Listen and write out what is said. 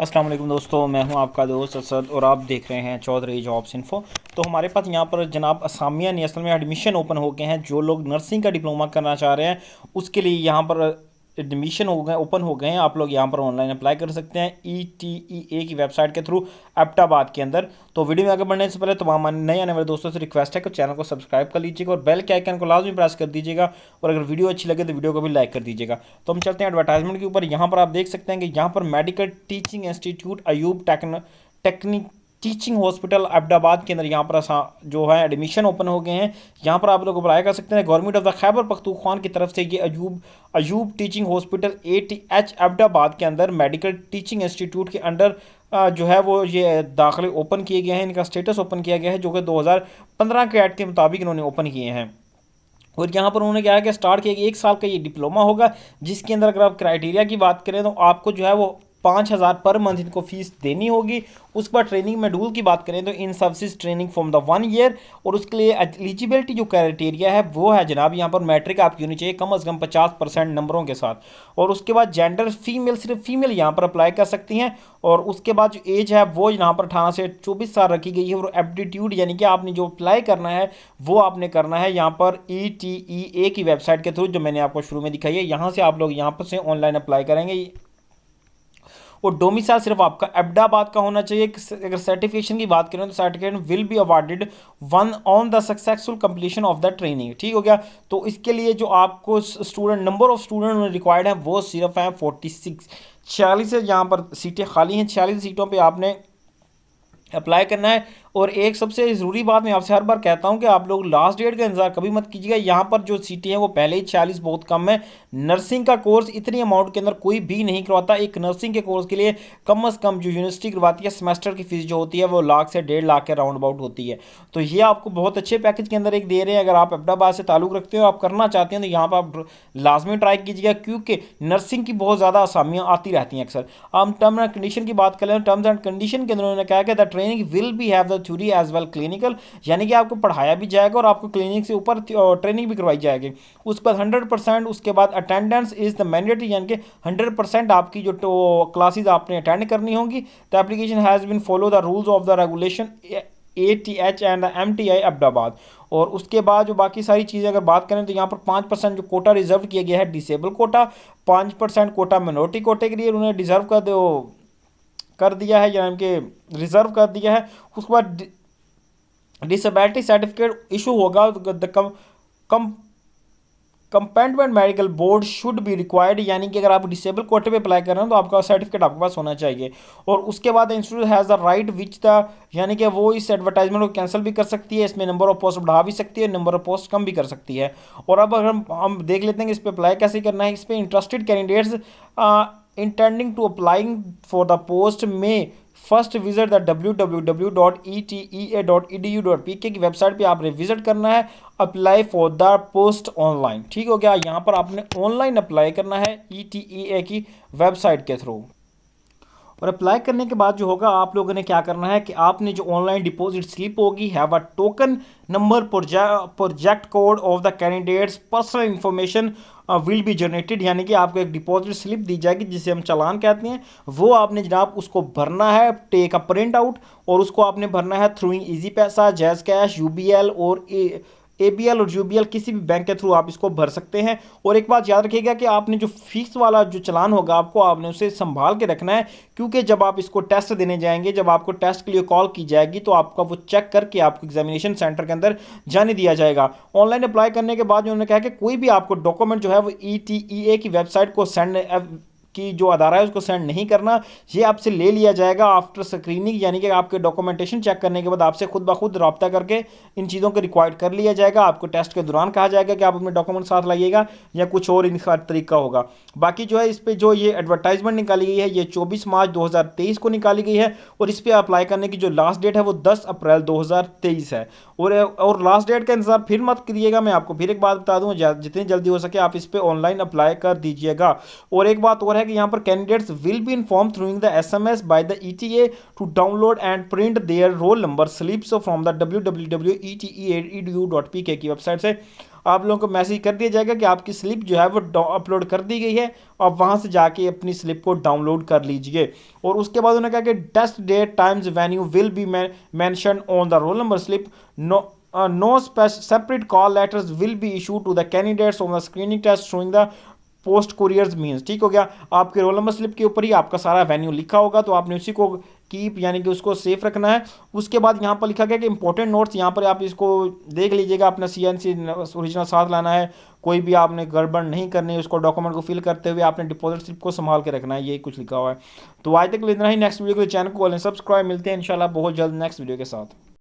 अस्सलाम वालेकुम दोस्तों, मैं हूं आपका दोस्त असद और आप देख रहे हैं चौधरी जॉब्स इन्फो। तो हमारे पास यहां पर जनाब असामिया नेशनल में एडमिशन ओपन हो गए हैं। जो लोग नर्सिंग का डिप्लोमा करना चाह रहे हैं उसके लिए यहां पर एडमिशन हो गए ओपन हो गए हैं। आप लोग यहां पर ऑनलाइन अप्लाई कर सकते हैं ETEA की वेबसाइट के थ्रू एबटाबाद के अंदर। तो वीडियो में आगे बढ़ने से पहले तमाम नए आने वाले दोस्तों से रिक्वेस्ट है कि चैनल को सब्सक्राइब कर लीजिएगा और बेल के आइकन को लाजमी प्रेस कर दीजिएगा। और अगर वीडियो अच्छी लगे तो वीडियो को भी लाइक कर दीजिएगा। तो हम चलते हैं एडवर्टाइजमेंट के ऊपर। यहाँ पर आप देख सकते हैं कि यहाँ पर medical teaching institute Ayub technique teaching hospital Ahmedabad के अंदर यहाँ पर जो है एडमिशन ओपन हो गए हैं। यहाँ पर आप लोग अप्लाई कर सकते हैं। Government of the Khyber Pakhtunkhwa की तरफ से ये Ayub teaching hospital ATH Ahmedabad के अंदर मेडिकल टीचिंग इंस्टीट्यूट के अंडर जो है वो ये दाखिले ओपन किए गए हैं। इनका स्टेटस ओपन किया गया है जो कि 2015 के एक्ट के मुताबिक इन्होंने ओपन किए हैं। और यहाँ पर उन्होंने क्या है कि स्टार्ट किया कि 1 साल का ये डिप्लोमा होगा, जिसके अंदर अगर आप क्राइटेरिया की बात करें तो आपको जो है वो 5,000 पर मंथ इनको फीस देनी होगी। उसके बाद ट्रेनिंग मेडूल की बात करें तो in services training from the 1 year. और उसके लिए एलिजिबिलिटी जो क्राइटेरिया है वो है जनाब यहाँ पर मैट्रिक आपकी होनी चाहिए कम अज़ कम 50% नंबरों के साथ। और उसके बाद जेंडर फीमेल, सिर्फ फीमेल यहाँ पर अप्लाई कर सकती हैं। और उसके बाद जो एज है वो यहाँ पर 18 से 24 साल रखी गई है। और एप्टीट्यूड यानी कि आपने जो अप्लाई करना है वो आपने करना है यहाँ पर ETEA की वेबसाइट के थ्रू, जो मैंने आपको शुरू में दिखाई है। यहाँ से आप लोग यहाँ पर से ऑनलाइन अप्लाई करेंगे। और डोमिसाइल सिर्फ आपका अहमदाबाद का होना चाहिए। अगर सर्टिफिकेशन की बात करें तो certificate will be awarded one on the successful completion of the training. ठीक हो गया। तो इसके लिए जो आपको student number of student required है वो सिर्फ है 46। 46 यहाँ पर सीटें खाली हैं। 46 सीटों पर आपने अप्लाई करना है। और एक सबसे ज़रूरी बात मैं आपसे हर बार कहता हूं कि आप लोग लास्ट डेट का इंतजार कभी मत कीजिएगा। यहाँ पर जो सीटें हैं वो पहले ही 46 बहुत कम है। नर्सिंग का कोर्स इतनी अमाउंट के अंदर कोई भी नहीं करवाता। एक नर्सिंग के कोर्स के लिए कम अज़ कम जो यूनिवर्सिटी करवाती है सेमेस्टर की फीस जो होती है वो लाख से 1.5 लाख के राउंड अबाउट होती है। तो ये आपको बहुत अच्छे पैकेज के अंदर एक दे रहे हैं। अगर आप अहमदाबाद से ताल्लुक़ रखते हो, आप करना चाहते हैं तो यहाँ पर आप लाजमी ट्राई कीजिएगा, क्योंकि नर्सिंग की बहुत ज़्यादा आसामियाँ आती रहती हैं अक्सर। हम टर्म एंड कंडीशन की बात करें, टर्म्स एंड कंडीशन के अंदर उन्होंने कहा कि the training will be have the theory as well clinical, यानी कि आपको पढ़ाया भी जाएगा और आपको क्लिनिक से ऊपर ट्रेनिंग भी करवाई जाएगी। उसके बाद 100%, उसके बाद अटेंडेंस इज द मैंडेटरी, यानी कि 100% आपकी जो क्लासेस आपने अटेंड करनी होंगी। The application has been follow the rules of the regulation ATH and MTI Ahmedabad. और उसके बाद जो बाकी सारी चीज़ें अगर बात करें तो यहाँ पर 5% जो कोटा रिजर्व किया गया है डिसेबल कोटा, 5% कोटा मिनोरिटी कोटे के लिए उन्होंने डिजर्व कर दिया है, यानी कि रिजर्व कर दिया है। उसके बाद डिसेबिलिटी सर्टिफिकेट इशू होगा। The competent medical board should be required, यानी कि अगर आप डिसेबल कोटे पे अप्लाई कर रहे हैं तो आपका सर्टिफिकेट आपके पास होना चाहिए। और उसके बाद institute has the right which the, यानी कि वो इस एडवर्टाइजमेंट को कैंसिल भी कर सकती है। इसमें नंबर ऑफ पोस्ट बढ़ा भी सकती है, नंबर ऑफ पोस्ट कम भी कर सकती है। और अब अगर हम देख लेते हैं कि इस पर अप्लाई कैसे करना है। इस पर interested candidates intending to applying for the post में फर्स्ट विजिट द www.etea.edu.pk की वेबसाइट पे आपने विजिट करना है। Apply for the post online. ठीक हो गया। यहाँ पर आपने ऑनलाइन अप्लाई करना है ETEA की वेबसाइट के थ्रू। और अप्लाई करने के बाद जो होगा आप लोगों ने क्या करना है कि आपने जो ऑनलाइन डिपॉजिट स्लिप होगी, have a token number, project code of the candidates personal information will be generated, यानी कि आपको एक डिपॉजिट स्लिप दी जाएगी जिसे हम चालान कहते हैं। वो आपने जनाब उसको भरना है, टेक अ प्रिंट आउट, और उसको आपने भरना है थ्रू इजी पैसा, जैज कैश, UBL और ABL और UBL किसी भी बैंक के थ्रू आप इसको भर सकते हैं। और एक बात याद रखिएगा कि आपने जो फीस वाला जो चालान होगा आपको आपने उसे संभाल के रखना है, क्योंकि जब आप इसको टेस्ट देने जाएंगे, जब आपको टेस्ट के लिए कॉल की जाएगी तो आपका वो चेक करके आपको एग्जामिनेशन सेंटर के अंदर जाने दिया जाएगा। ऑनलाइन अप्लाई करने के बाद उन्होंने कहा कि कोई भी आपको डॉक्यूमेंट जो है वो ETEA की वेबसाइट को सेंड की जो अदारा है उसको सेंड नहीं करना। ये आपसे ले लिया जाएगा आफ्टर स्क्रीनिंग, यानी कि आपके डॉक्यूमेंटेशन चेक करने के बाद आपसे खुद ब खुद रब्ता करके इन चीज़ों को रिक्वायर्ड कर लिया जाएगा। आपको टेस्ट के दौरान कहा जाएगा कि आप अपने डॉक्यूमेंट साथ लाइएगा या कुछ और इनका तरीका होगा। बाकी जो है इस पर जो ये एडवर्टाइजमेंट निकाली गई है ये 24 मार्च 2023 को निकाली गई है। और इस पर अप्लाई करने की जो लास्ट डेट है वो 10 अप्रैल 2023 है। और लास्ट डेट का इंतजार फिर मत करिएगा। मैं आपको फिर एक बात बता दूँ, जितनी जल्दी हो सके आप इस पर ऑनलाइन अप्लाई कर दीजिएगा। और एक बात और है कि यहाँ पर candidates will be inform through the SMS by the ETA to download and print their roll number slips from the www.etea.edu.pk की वेबसाइट से आप लोगों को मैसेज कर दिया जाएगा कि आपकी स्लिप जो है वो अपलोड कर दी गई है, आप वहाँ से जाके अपनी स्लिप को डाउनलोड कर लीजिए। और उसके बाद उन्होंने कहा कि test date times venue will be mention on the roll number slip. No separate call letters will be issued to the candidates on the screening test showing the post couriers means. ठीक हो गया, आपके role number slip के ऊपर ही आपका सारा venue लिखा होगा, तो आपने उसी को कीप यानी कि उसको सेफ रखना है। उसके बाद यहाँ पर लिखा गया कि इंपॉर्टेंट नोट्स, यहाँ पर आप इसको देख लीजिएगा, अपना CNC ओरिजिनल साथ लाना है, कोई भी आपने गड़बड़ नहीं करनी है, उसको डॉक्यूमेंट को फिल करते हुए आपने डिपॉजिट स्लिप को संभाल के रखना है, यही कुछ लिखा हुआ है। तो आज तक इतना ही, नेक्स्ट वीडियो के लिए चैनल को सब्सक्राइब, मिलते हैं इंशाल्लाह बहुत जल्द नेक्स्ट वीडियो के साथ।